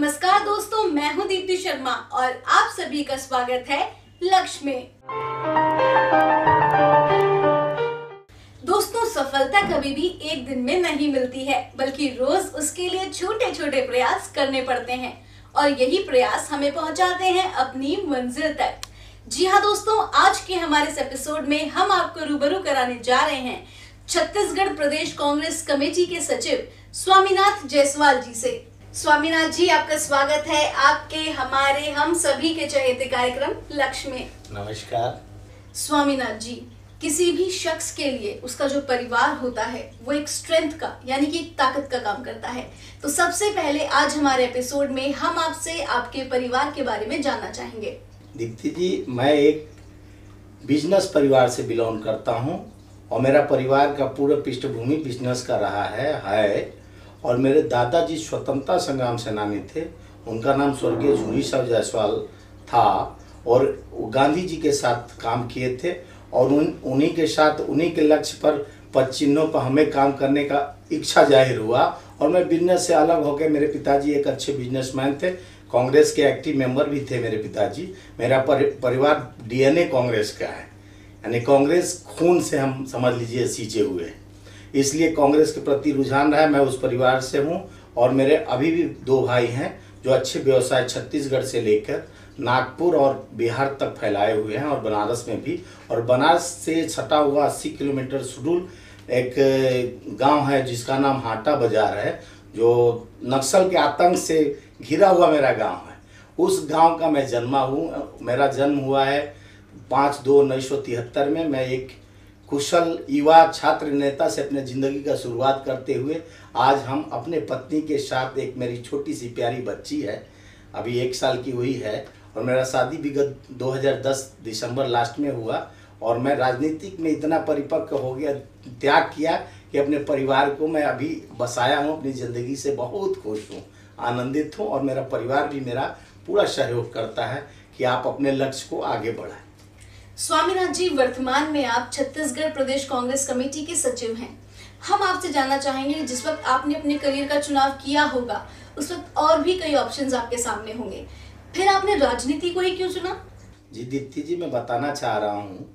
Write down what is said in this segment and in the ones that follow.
नमस्कार दोस्तों, मैं हूं दीप्ति शर्मा और आप सभी का स्वागत है लक्ष्य में। दोस्तों, सफलता कभी भी एक दिन में नहीं मिलती है, बल्कि रोज उसके लिए छोटे छोटे प्रयास करने पड़ते हैं और यही प्रयास हमें पहुंचाते हैं अपनी मंजिल तक। जी हाँ दोस्तों, आज के हमारे इस एपिसोड में हम आपको रूबरू कराने जा रहे हैं छत्तीसगढ़ प्रदेश कांग्रेस कमेटी के सचिव स्वामीनाथ जायसवाल जी से। स्वामीनाथ जी, आपका स्वागत है आपके हमारे हम सभी के चहेते कार्यक्रम लक्ष्य में। नमस्कार। स्वामीनाथ जी, किसी भी शख्स के लिए उसका जो परिवार होता है वो एक स्ट्रेंथ का यानी कि एक ताकत का काम करता है। तो सबसे पहले आज हमारे एपिसोड में हम आपसे आपके परिवार के बारे में जानना चाहेंगे। दीप्ति जी, मैं एक बिजनेस परिवार से बिलोंग करता हूं और मेरा परिवार का पूरा पृष्ठभूमि बिजनेस का रहा है और मेरे दादाजी स्वतंत्रता संग्राम सेनानी थे। उनका नाम स्वर्गीय झूरी साहब जायसवाल था और गांधी जी के साथ काम किए थे और उन्हीं के साथ उन्हीं के लक्ष्य पर पद चिन्हों पर हमें काम करने का इच्छा जाहिर हुआ और मैं बिजनेस से अलग होकर, मेरे पिताजी एक अच्छे बिजनेसमैन थे, कांग्रेस के एक्टिव मेंबर भी थे मेरे पिताजी। मेरा परिवार डीएनए कांग्रेस का है, यानी कांग्रेस खून से हम समझ लीजिए सींचे हुए हैं, इसलिए कांग्रेस के प्रति रुझान रहा है। मैं उस परिवार से हूं और मेरे अभी भी दो भाई हैं जो अच्छे व्यवसाय छत्तीसगढ़ से लेकर नागपुर और बिहार तक फैलाए हुए हैं और बनारस में भी। और बनारस से सटा हुआ 80 किलोमीटर सुडुल एक गांव है जिसका नाम हाटा बाजार है, जो नक्सल के आतंक से घिरा हुआ मेरा गांव है। उस गांव का मैं जन्मा हूँ। मेरा जन्म हुआ है 5/2/1973 में। मैं एक कुशल युवा छात्र नेता से अपने ज़िंदगी का शुरुआत करते हुए आज हम अपने पत्नी के साथ, एक मेरी छोटी सी प्यारी बच्ची है, अभी 1 साल की हुई है, और मेरा शादी विगत 2010 दिसंबर लास्ट में हुआ और मैं राजनीतिक में इतना परिपक्व हो गया, त्याग किया कि अपने परिवार को मैं अभी बसाया हूँ। अपनी ज़िंदगी से बहुत खुश हूँ, आनंदित हूँ और मेरा परिवार भी मेरा पूरा सहयोग करता है कि आप अपने लक्ष्य को आगे बढ़ाएं। स्वामीनाथ जी, वर्तमान में आप छत्तीसगढ़ प्रदेश कांग्रेस कमेटी के सचिव हैं। हम आपसे जानना चाहेंगे, जिस वक्त आपने अपने करियर का चुनाव किया होगा उस वक्त और भी कई ऑप्शंस आपके सामने होंगे, फिर आपने राजनीति को ही क्यों चुना? जी दीप्ति जी, मैं बताना चाह रहा हूँ,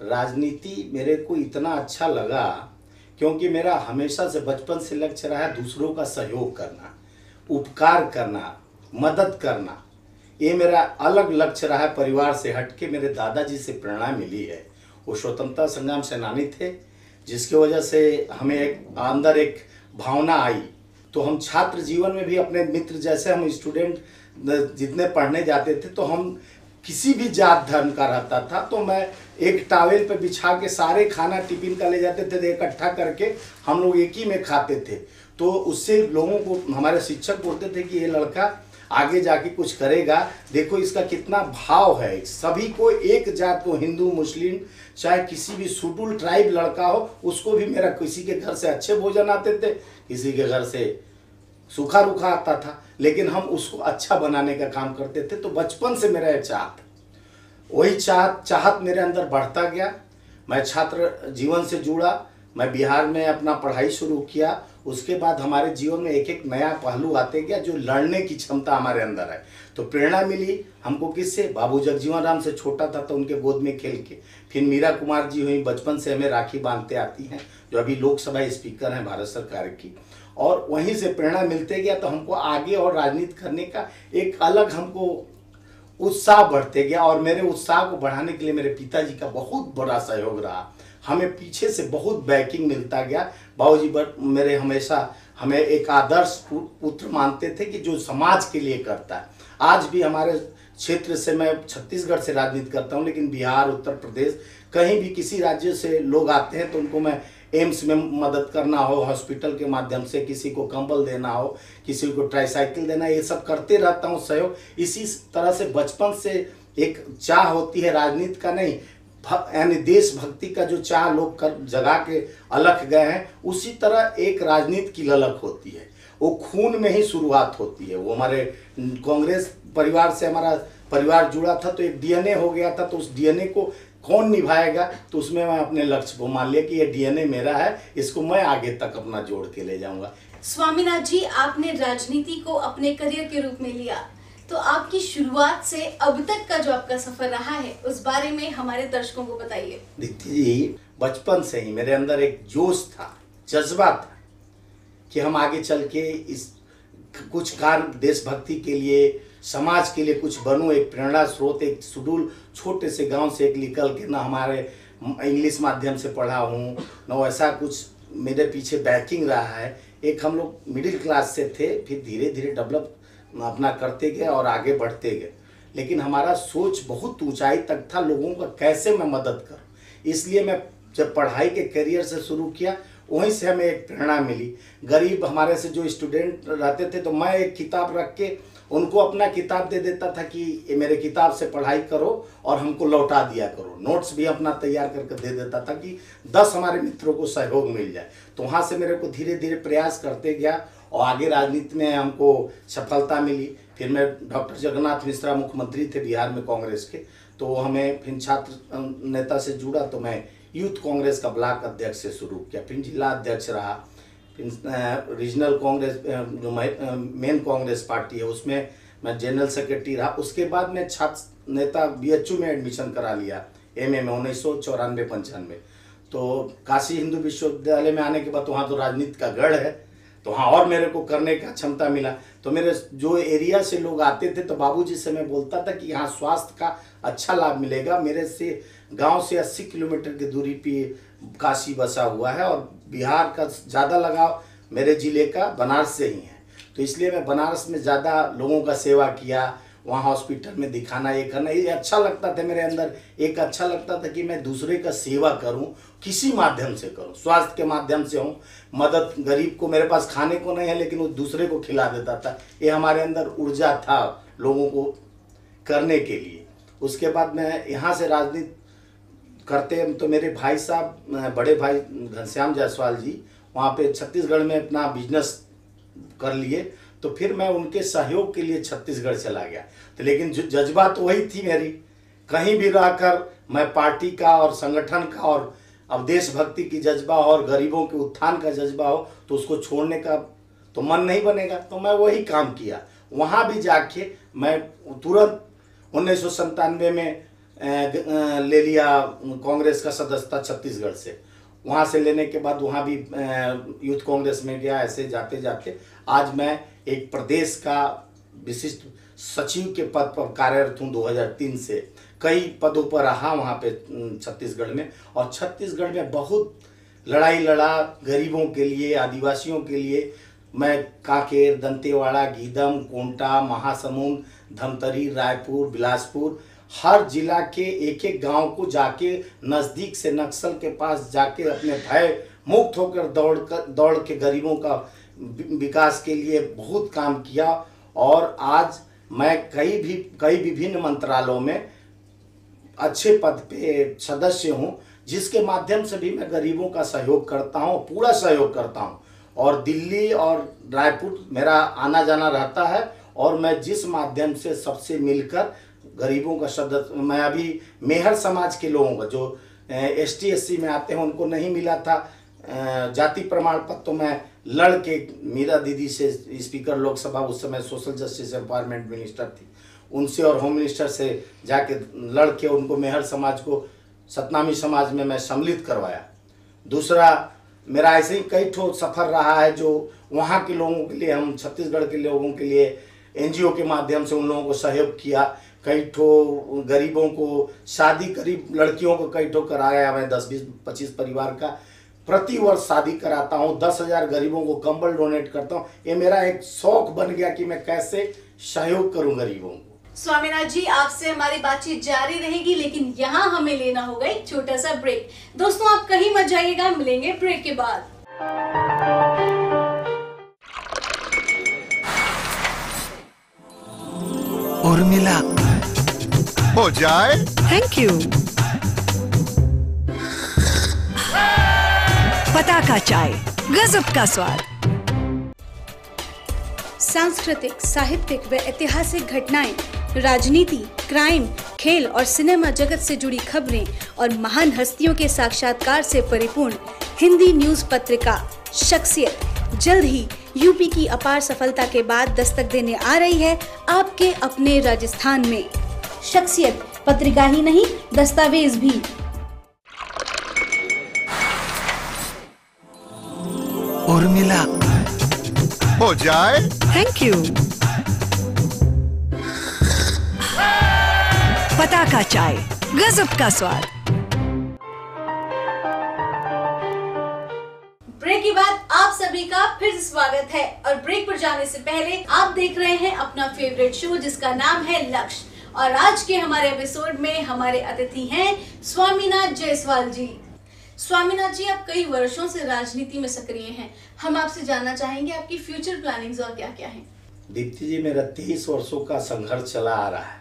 राजनीति मेरे को इतना अच्छा लगा क्योंकि मेरा हमेशा से बचपन से लक्ष्य रहा है दूसरों का सहयोग करना, उपकार करना, मदद करना। ये मेरा अलग लक्ष्य रहा है। परिवार से हटके मेरे दादाजी से प्रेरणा मिली है। वो स्वतंत्रता संग्राम सेनानी थे, जिसकी वजह से हमें अंदर एक भावना आई। तो हम छात्र जीवन में भी अपने मित्र जैसे, हम स्टूडेंट जितने पढ़ने जाते थे तो हम किसी भी जात धर्म का रहता था तो मैं एक टॉवेल पे बिछा के सारे खाना टिफिन का ले जाते थे, इकट्ठा करके हम लोग एक ही में खाते थे। तो उससे लोगों को, हमारे शिक्षक बोलते थे कि ये लड़का आगे जाके कुछ करेगा, देखो इसका कितना भाव है। सभी को, एक जात को, हिंदू मुस्लिम चाहे किसी भी शेड्यूल ट्राइब लड़का हो, उसको भी मेरा किसी के घर से अच्छे भोजन आते थे, किसी के घर से सूखा रूखा आता था, लेकिन हम उसको अच्छा बनाने का काम करते थे। तो बचपन से मेरा वही चाहत मेरे अंदर बढ़ता गया। मैं छात्र जीवन से जुड़ा, मैं बिहार में अपना पढ़ाई शुरू किया। उसके बाद हमारे जीवन में एक एक नया पहलू आते गया, जो लड़ने की क्षमता हमारे अंदर है। तो प्रेरणा मिली हमको किससे? बाबू जगजीवन राम से छोटा था तो उनके गोद में खेल के। फिर मीरा कुमार जी हुई, बचपन से हमें राखी बांधते आती हैं, जो अभी लोकसभा स्पीकर हैं भारत सरकार की। और वहीं से प्रेरणा मिलते गया तो हमको आगे और राजनीति करने का एक अलग हमको उत्साह बढ़ते गया। और मेरे उत्साह को बढ़ाने के लिए मेरे पिताजी का बहुत बड़ा सहयोग रहा। हमें पीछे से बहुत बैकिंग मिलता गया। बाबूजी मेरे हमेशा हमें एक आदर्श पुत्र मानते थे कि जो समाज के लिए करता है। आज भी हमारे क्षेत्र से, मैं छत्तीसगढ़ से राजनीति करता हूं, लेकिन बिहार, उत्तर प्रदेश, कहीं भी किसी राज्य से लोग आते हैं तो उनको मैं एम्स में मदद करना हो, हॉस्पिटल के माध्यम से किसी को कंबल देना हो, किसी को ट्राईसाइकिल देना, ये सब करते रहता हूँ सहयोग। इसी तरह से बचपन से एक चाह होती है राजनीति का नहीं, यानी देशभक्ति का जो चाह लोग कर जगा के अलख गए हैं, उसी तरह एक राजनीति की ललक होती है। वो खून में ही शुरुआत होती है। वो हमारे कांग्रेस परिवार से हमारा परिवार जुड़ा था तो एक डीएनए हो गया था। तो उस डीएनए को कौन निभाएगा, तो उसमें मैं अपने लक्ष्य को मान लिया कि ये डीएनए मेरा है, इसको मैं आगे तक अपना जोड़ के ले जाऊंगा। स्वामीनाथ जी, आपने राजनीति को अपने करियर के रूप में लिया, तो आपकी शुरुआत से अब तक का जो आपका सफर रहा है उस बारे में हमारे दर्शकों को बताइए। दीप्ति जी, बचपन से ही मेरे अंदर एक जोश था, जज्बा था कि हम आगे चल के इस कुछ कार्य देशभक्ति के लिए, समाज के लिए कुछ बनूं, एक प्रेरणा स्रोत, एक शेड्यूल छोटे से गांव से एक निकल के, ना हमारे इंग्लिश माध्यम से पढ़ा हूं, ना वैसा कुछ मेरे पीछे बैकिंग रहा है। एक हम लोग मिडिल क्लास से थे, फिर धीरे धीरे डेवलप अपना करते गए और आगे बढ़ते गए, लेकिन हमारा सोच बहुत ऊंचाई तक था, लोगों का कैसे मैं मदद करूं। इसलिए मैं जब पढ़ाई के करियर से शुरू किया, वहीं से हमें एक प्रेरणा मिली। गरीब हमारे से जो स्टूडेंट रहते थे, तो मैं एक किताब रख के उनको अपना किताब दे देता था कि ये मेरे किताब से पढ़ाई करो और हमको लौटा दिया करो। नोट्स भी अपना तैयार करके दे देता था कि 10 हमारे मित्रों को सहयोग मिल जाए। तो वहाँ से मेरे को धीरे धीरे प्रयास करते गया और आगे राजनीति में हमको सफलता मिली। फिर मैं डॉक्टर जगन्नाथ मिश्रा मुख्यमंत्री थे बिहार में कांग्रेस के, तो हमें फिर छात्र नेता से जुड़ा, तो मैं यूथ कांग्रेस का ब्लॉक अध्यक्ष से शुरू किया, फिर जिला अध्यक्ष रहा, फिर रीजनल कांग्रेस जो मेन कांग्रेस पार्टी है उसमें मैं जनरल सेक्रेटरी रहा। उसके बाद मैं छात्र नेता BHU में एडमिशन करा लिया MM में 1994-95। तो काशी हिंदू विश्वविद्यालय में आने के बाद वहाँ तो राजनीति का गढ़ है, तो वहाँ और मेरे को करने का क्षमता मिला। तो मेरे जो एरिया से लोग आते थे, तो बाबूजी से मैं बोलता था कि यहाँ स्वास्थ्य का अच्छा लाभ मिलेगा। मेरे से गांव से 80 किलोमीटर की दूरी पे काशी बसा हुआ है और बिहार का ज़्यादा लगाव मेरे ज़िले का बनारस से ही है, तो इसलिए मैं बनारस में ज़्यादा लोगों का सेवा किया, वहाँ हॉस्पिटल में दिखाना, ये करना, ये अच्छा लगता था। मेरे अंदर एक अच्छा लगता था कि मैं दूसरे का सेवा करूं, किसी माध्यम से करूं, स्वास्थ्य के माध्यम से हूं, मदद। गरीब को मेरे पास खाने को नहीं है, लेकिन वो दूसरे को खिला देता था। ये हमारे अंदर ऊर्जा था लोगों को करने के लिए। उसके बाद मैं यहाँ से राजनीति करते, तो मेरे भाई साहब, बड़े भाई घनश्याम जायसवाल जी वहाँ पे छत्तीसगढ़ में अपना बिजनेस कर लिए, तो फिर मैं उनके सहयोग के लिए छत्तीसगढ़ चला गया। तो लेकिन जो जज्बा तो वही थी मेरी, कहीं भी रहकर मैं पार्टी का और संगठन का और अब देशभक्ति की जज्बा और गरीबों के उत्थान का जज्बा हो, तो उसको छोड़ने का तो मन नहीं बनेगा। तो मैं वही काम किया। वहाँ भी जाके मैं तुरंत 1997 में ले लिया कांग्रेस का सदस्यता छत्तीसगढ़ से। वहाँ से लेने के बाद वहाँ भी यूथ कांग्रेस में गया। ऐसे जाते जाते आज मैं एक प्रदेश का विशिष्ट सचिव के पद पर कार्यरत हूँ। 2003 से कई पदों पर रहा वहाँ पे छत्तीसगढ़ में, और छत्तीसगढ़ में बहुत लड़ाई लड़ा गरीबों के लिए, आदिवासियों के लिए। मैं कांकेर, दंतेवाड़ा, गीदम, कोंटा, महासमुंद, धमतरी, रायपुर, बिलासपुर, हर जिला के एक एक गांव को जाके नज़दीक से नक्सल के पास जाके अपने भय मुक्त होकर दौड़ के गरीबों का विकास के लिए बहुत काम किया। और आज मैं कई विभिन्न मंत्रालयों में अच्छे पद पे सदस्य हूँ, जिसके माध्यम से भी मैं गरीबों का सहयोग करता हूँ, पूरा सहयोग करता हूँ। और दिल्ली और रायपुर मेरा आना जाना रहता है, और मैं जिस माध्यम से सबसे मिलकर गरीबों का सदस्य, मैं अभी मेहर समाज के लोगों का जो ST SC में आते हैं उनको नहीं मिला था जाति प्रमाण पत्र, तो मैं लड़ के मीरा दीदी से, स्पीकर लोकसभा उस समय सोशल जस्टिस एम्पावरमेंट मिनिस्टर थी, उनसे और होम मिनिस्टर से जाके लड़ के उनको मेहर समाज को सतनामी समाज में मैं सम्मिलित करवाया। दूसरा मेरा ऐसे ही कई ठो सफ़र रहा है जो वहाँ के लोगों के लिए, हम छत्तीसगढ़ के लोगों के लिए NGO के माध्यम से उन लोगों को सहयोग किया। कई ठो गरीबों को शादी, गरीब लड़कियों को कई ठो कराया। मैं 10-20-25 परिवार का प्रति वर्ष शादी कराता हूँ। 10,000 गरीबों को कंबल डोनेट करता हूँ। ये मेरा एक शौक बन गया कि मैं कैसे सहयोग करूँ गरीबों को। स्वामीनाथ जी, आपसे हमारी बातचीत जारी रहेगी, लेकिन यहाँ हमें लेना होगा एक छोटा सा ब्रेक। दोस्तों, आप कहीं मत जाइएगा, मिलेंगे ब्रेक के बाद। उर्मिला, हो जाए। Thank you. पताका चाय, गजब का स्वाद। सांस्कृतिक, साहित्यिक व ऐतिहासिक घटनाएं, राजनीति, क्राइम, खेल और सिनेमा जगत से जुड़ी खबरें और महान हस्तियों के साक्षात्कार से परिपूर्ण हिंदी न्यूज पत्रिका शख्सियत जल्द ही यूपी की अपार सफलता के बाद दस्तक देने आ रही है आपके अपने राजस्थान में। शख्सियत पत्रिका ही नहीं, दस्तावेज भी। उर्मिला, हो जाए। Thank you. पताका चाय, गजब का स्वाद। ब्रेक के बाद आप सभी का फिर से स्वागत है और ब्रेक पर जाने से पहले आप देख रहे हैं अपना फेवरेट शो जिसका नाम है लक्ष्य। और आज के हमारे एपिसोड में हमारे अतिथि हैं स्वामीनाथ जायसवाल जी। स्वामीनाथ जी, आप कई वर्षों से राजनीति में सक्रिय हैं। हम आपसे जानना चाहेंगे आपकी फ्यूचर प्लानिंग्स और क्या क्या हैं। दीप्ति जी, मेरा 23 वर्षों का संघर्ष चला आ रहा है।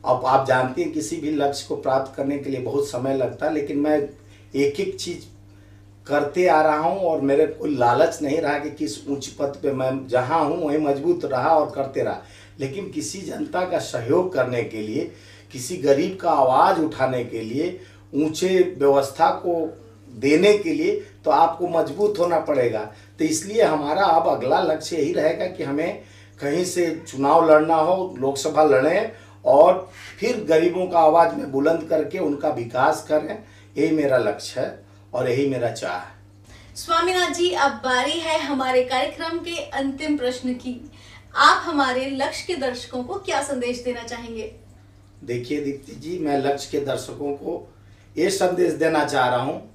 अब आप जानते हैं किसी भी लक्ष्य को प्राप्त करने के लिए बहुत समय लगता है, लेकिन मैं एक एक चीज करते आ रहा हूं और मेरे कोई लालच नहीं रहा कि किस ऊंच पद पे मैं जहां हूं वहीं मजबूत रहा और करते रहा। लेकिन किसी जनता का सहयोग करने के लिए, किसी गरीब का आवाज़ उठाने के लिए, ऊंचे व्यवस्था को देने के लिए तो आपको मजबूत होना पड़ेगा। तो इसलिए हमारा अब अगला लक्ष्य यही रहेगा कि हमें कहीं से चुनाव लड़ना हो, लोकसभा लड़ें और फिर गरीबों का आवाज़ में बुलंद करके उनका विकास करें। यही मेरा लक्ष्य है और यही मेरा चाह है। स्वामीनाथ जी, अब बारी है हमारे कार्यक्रम के अंतिम प्रश्न की। आप हमारे लक्ष्य के दर्शकों को क्या संदेश देना चाहेंगे? देखिए दीप्ति जी, मैं लक्ष्य के दर्शकों को ये संदेश देना चाह रहा हूँ,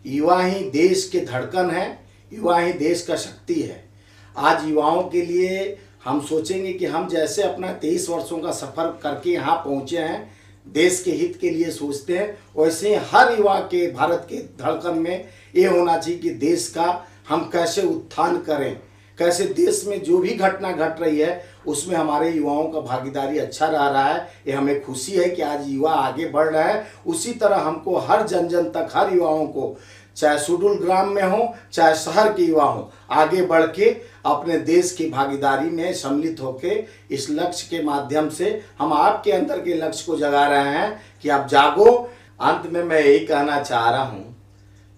युवा ही देश के धड़कन है, युवा ही देश का शक्ति है। आज युवाओं के लिए हम सोचेंगे कि हम जैसे अपना 23 वर्षों का सफ़र करके यहाँ पहुँचे हैं, देश के हित के लिए सोचते हैं, वैसे ही हर युवा के भारत के धड़कन में ये होना चाहिए कि देश का हम कैसे उत्थान करें, कैसे देश में जो भी घटना घट रही है उसमें हमारे युवाओं का भागीदारी अच्छा रहा है। ये हमें खुशी है कि आज युवा आगे बढ़ रहा है। उसी तरह हमको हर जन जन तक, हर युवाओं को, चाहे शेड्यूल ग्राम में हो चाहे शहर के युवा हो, आगे बढ़ के अपने देश की भागीदारी में सम्मिलित होके इस लक्ष्य के माध्यम से हम आपके अंदर के लक्ष्य को जगा रहे हैं कि आप जागो। अंत में मैं यही कहना चाह रहा हूँ,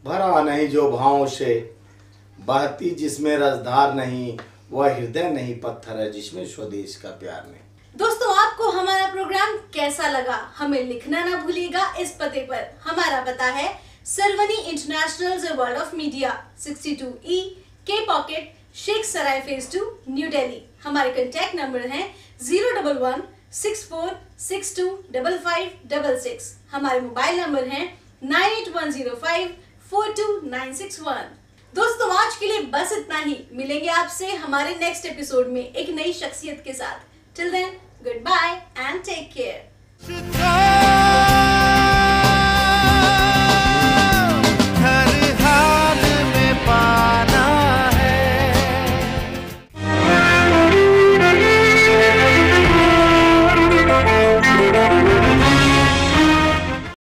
भरा नहीं जो भावों से, बहती जिसमें रसधार नहीं, वह हृदय नहीं पत्थर है जिसमें स्वदेश का प्यार नहीं। दोस्तों, आपको हमारा प्रोग्राम कैसा लगा हमें लिखना ना भूलिएगा इस पते पर। हमारा पता है Sarvani international world of media, 62E के पॉकेट, शेख सराय फेज 2, न्यू दिल्ली। हमारे कांटेक्ट नंबर हैं 01164625566। हमारे मोबाइल नंबर हैं 9810542961। दोस्तों, आज के लिए बस इतना ही। मिलेंगे आपसे हमारे नेक्स्ट एपिसोड में एक नई शख्सियत के साथ। Till then, goodbye and take care.